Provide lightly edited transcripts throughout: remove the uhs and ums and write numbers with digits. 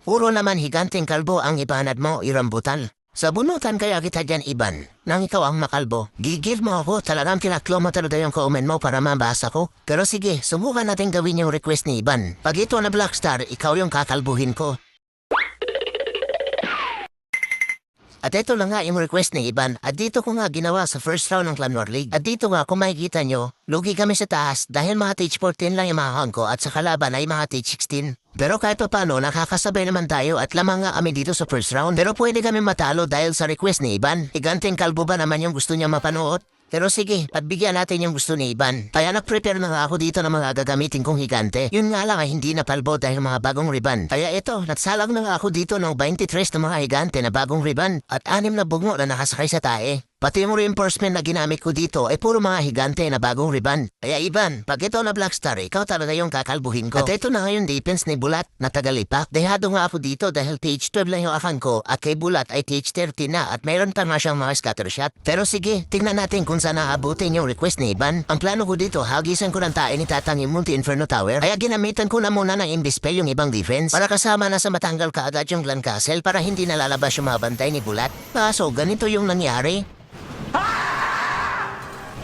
Puro naman higanteng kalbo ang ibanad mo, irambutan. Sa bunutan kaya kita dyan iban. Nang ikaw ang makalbo, gigil mo ako, talagang kinakilometer na yung kaumen mo para mabasa ko. Pero sige, subukan natin gawin yung request ni Iban. Pag ito na Blackstar, ikaw yung kakalbuhin ko. At ito lang nga yung request ni Iban at dito ko nga ginawa sa first round ng Clan War League. At dito nga kung makikita nyo, lugi kami sa taas dahil mga Teach 14 lang yung mga ko at sa kalaban ay mga Teach 16. Pero kahit pa paano, nakakasabay naman tayo at lamang nga kami dito sa first round. Pero pwede kami matalo dahil sa request ni Iban. Higanteng kalbo ba naman yung gusto niya mapanood? Pero sige, pagbigyan natin yung gusto ni Iban. Kaya nag-prepare na nga ako dito ng mga gagamitin kong higante. Yun nga lang ay hindi napalbo dahil mga bagong riban. Kaya ito, nagsalang na nga ako dito ng 23 na mga higante na bagong riban at 6 na bungo na nakasakay sa tae. Pati yung reinforcement na ginamit ko dito ay puro mga higante na bagong riban. Kaya Iban, pag ito na Blackstar, ikaw talaga yung kakalbuhin ko. At ito na ngayon defense ni Bulat na tagalipak. Dehado nga ako dito dahil TH 12 lang yung akan ko at kay Bulat ay TH 13 na at mayroon pa nga siyang mga scatter shot. Pero sige, tingnan natin kung saan naabutin yung request ni Iban. Ang plano ko dito, hagisan ko ng tae ni Tatang yung Multi Inferno Tower. Kaya ginamitan ko na muna ng Imbispell yung ibang defense para kasama na sa matanggal kaagad yung Glen Castle para hindi nalalabas yung mga bantay ni Bulat. Kaso ganito yung nangyari.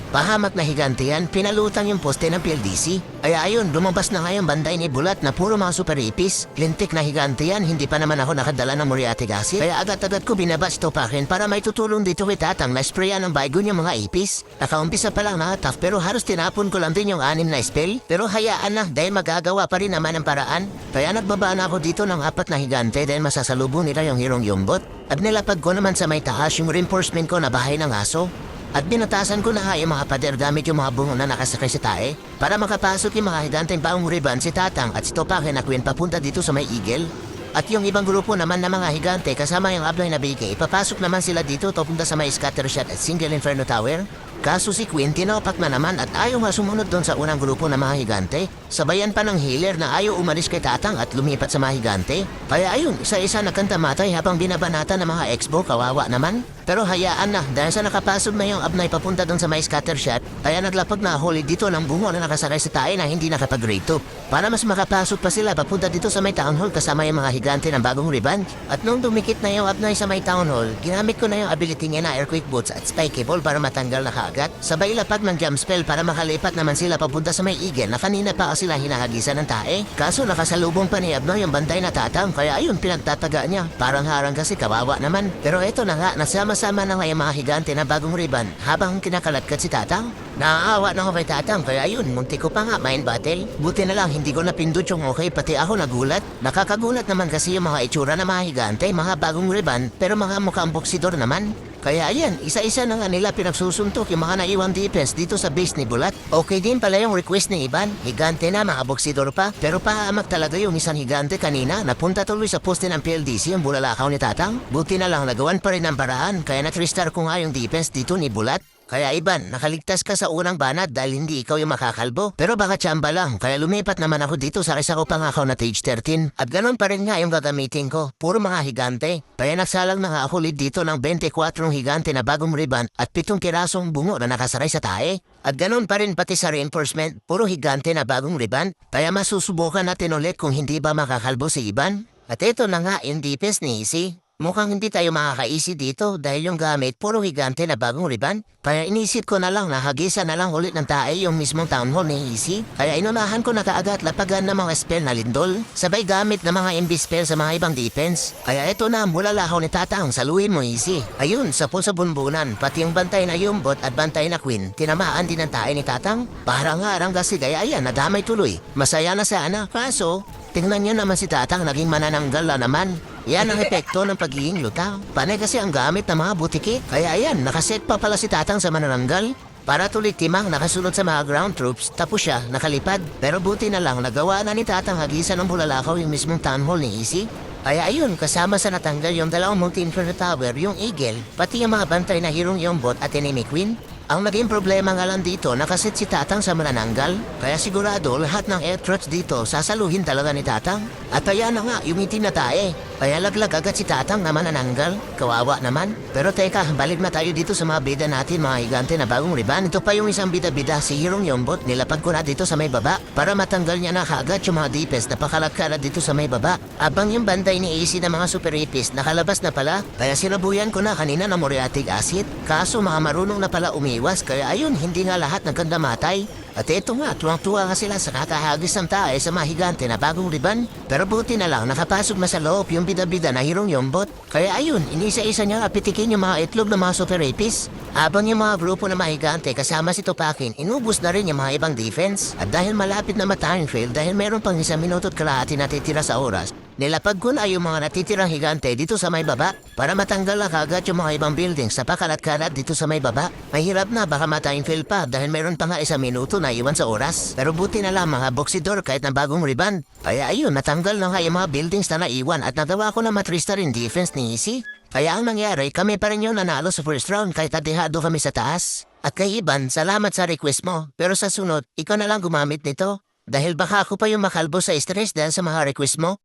Pahamak na higante yan, pinalutang yung poste ng PLDC. Kaya ayun, lumabas na nga yung banday ni Bulat na puro mga super ipis. Lintik na higante yan, hindi pa naman ako nakadala ng Moriarty Gassi. Kaya agad-agad ko binabas topakin para may tutulong dito kay Tatang na sprayan ng baygon yung mga ipis. Nakaumpisa pa lang na tough pero halos tinapon ko lang din yung 6 na spell. Pero hayaan na dahil magagawa pa rin naman ang paraan. Kaya nagbaba na ako dito ng 4 na higante dahil masasalubong nila yung Hirong Yumbot. At nilapag ko naman sa may taas yung reinforcement ko na bahay ng aso. At binatasan ko na nga yung mga pader gamit yung mga bungo na nakasakay sa tae para makapasok yung mga higanteng paong riban si Tatang at si Topake na Queen papunta dito sa may Eagle. At yung ibang grupo naman na mga higante kasama yung Abloy na BK, papasok naman sila dito papunta sa may Scatter Shot at Single Inferno Tower. Kaso si Queen tinopak na naman at ayaw nga sumunod doon sa unang grupo ng mga higante. Sabayan pa ng healer na ayaw umalis kay Tatang at lumipat sa mga higante. Kaya ayun, isa-isa nagkantamatay habang binabanatan ng mga expo, kawawa naman. Pero hayaan na dahil sa nakapasok na yung Abnay papunta doon sa may Scatter Shot, kaya naglapag na huli dito ng bungo na nakasakay sa tae na hindi nakapag-grade 2. Para mas makapasok pa sila papunta dito sa may Town Hall kasama yung mga higante ng bagong riban. At nung dumikit na yung Abnay sa may Town Hall, ginamit ko na yung ability niya na Earthquake Boots at Spikeable para matanggal na kaagad. Sabay lapag ng jump spell para makalipat naman sila papunta sa may Eagle na kanina pa sila hinahagisan ng tae. Kaso nakasalubong pa ni Abnoy yung bantay na Tatang kaya ayun pinagtataga niya. Parang harang kasi kawawa naman. Pero eto na nga, nasama-sama na nga yung mga higante na bagong riban habang kinakalatkat si Tatang. Naaawa na ako kay Tatang kaya ayun, munti ko pa nga mind battle. Buti na lang hindi ko napindot yung okay pati ako nagulat. Nakakagulat naman kasi yung mga itsura ng mga higante, mga bagong riban pero mga mukhang boksidor naman. Kaya ayan, isa-isa na nga nila pinagsusuntok yung mga naiwang defense dito sa base ni Bulat. Okay din pala yung request ni Iban. Higante na, mga boksidor pa. Pero pahamak talaga yung isang higante kanina. Napunta tuloy sa poste ng PLDC yung bulalakaw ni Tatang. Buti na lang nagawan pa rin ang paraan. Kaya na-3-star ko nga yung defense dito ni Bulat. Kaya Iban, nakaligtas ka sa unang banat dahil hindi ikaw yung makakalbo. Pero baka tsamba lang, kaya lumipat naman ako dito sa isa ko pangakaw na Tage 13. At ganun pa rin nga yung gagamitin ko, puro mga higante. Kaya nagsalang na nga ako lead dito ng 24 higante na bagong riban at 7 kirasong bungo na nakasaray sa tae. At ganun pa rin pati sa reinforcement, puro higante na bagong riban. Kaya masusubukan natin ulit kung hindi ba makakalbo si Iban. At ito na nga yung defense ni Easy. Mukhang hindi tayo makaka-easy dito dahil yung gamit puro higante na bagong riban. Kaya inisip ko na lang na hagisan na lang ulit ng tae yung mismong town hall ni Easy. Kaya inunahan ko na kaagad lapagan ng mga spell na lindol. Sabay gamit ng mga MB spell sa mga ibang defense. Kaya ito na mula lahaw ni Tatang, saluhin mo Easy. Ayun, sa bunbunan, pati yung bantay na Yumbot at bantay na Queen, tinamaan din ng tae ni Tatang. Parang harang kasi kaya ayan, nadamay tuloy. Masaya na sana, kaso tingnan niyo naman si Tatang naging manananggal na naman. Yan ang epekto ng pagiging lutaw. Panay kasi ang gamit ng mga butiki. Kaya ayan, nakaset pa pala si Tatang sa manananggal. Para tuloy timang nakasunod sa mga ground troops, tapos siya nakalipad. Pero buti na lang nagawa na ni Tatang hagisan ng bulalakaw yung mismong town hall ni Easy. Kaya ayun, kasama sa natanggal yung dalawang multi-inferno tower, yung Eagle, pati yung mga bantay na Hirong Yumbot at Enemy Queen. Ang naging problema nga lang dito, nakasit si Tatang sa manananggal. Kaya sigurado lahat ng air trucks dito sasaluhin talaga ni Tatang. At kaya na nga, yung itim na tae. Kaya laglag agad si Tatang na manananggal. Kawawa naman. Pero teka, balik na tayo dito sa mga bida natin, mga higante na bagong riban. Ito pa yung isang bida-bida, si Hirong Yombot. Nilapag ko na dito sa may baba para matanggal niya na kaagad yung mga dipes na pakalagkara dito sa may baba. Abang yung banday ni AC na mga super ipis nakalabas na pala. Kaya sinabuyan ko na kanina na muriatic acid. Kaso mga marunong na pala umiwas. Kaya ayun, hindi nga lahat nagkanda matay. At ito nga, tuwang-tuwa nga sila sa kakahagis ng tae sa mga higante na bagong riban. Pero buti na lang, nakapasok na sa loob yung bida-bida na Hirong Yombot. Kaya ayun, inisa-isa niya apitikin yung mga itlog ng mga super apis. Habang yung mga grupo na mga higante kasama si Tupakin, inubos na rin yung mga ibang defense. At dahil malapit na ma-time fail, dahil meron pang 1 minuto at kalahati natitira sa oras, nilapag ko na yung mga natitirang higante dito sa may baba para matanggal na kagad yung mga ibang buildings sa pakalat-kalat dito sa may baba. Mahirap na baka ma-time fail pa dahil meron pa nga 1 minuto na iwan sa oras. Pero buti na lang mga boxidor kahit na bagong riban. Kaya ayun, natanggal na nga yung mga buildings na naiwan at nagawa ko na matrista rin defense ni Easy. Kaya ang nangyari, kami pa rin yung nanalo sa first round kahit adihado kami sa taas. At kay Iban, salamat sa request mo. Pero sa sunod, ikaw na lang gumamit nito. Dahil baka ako pa yung makalbo sa stress dahil sa mga request mo.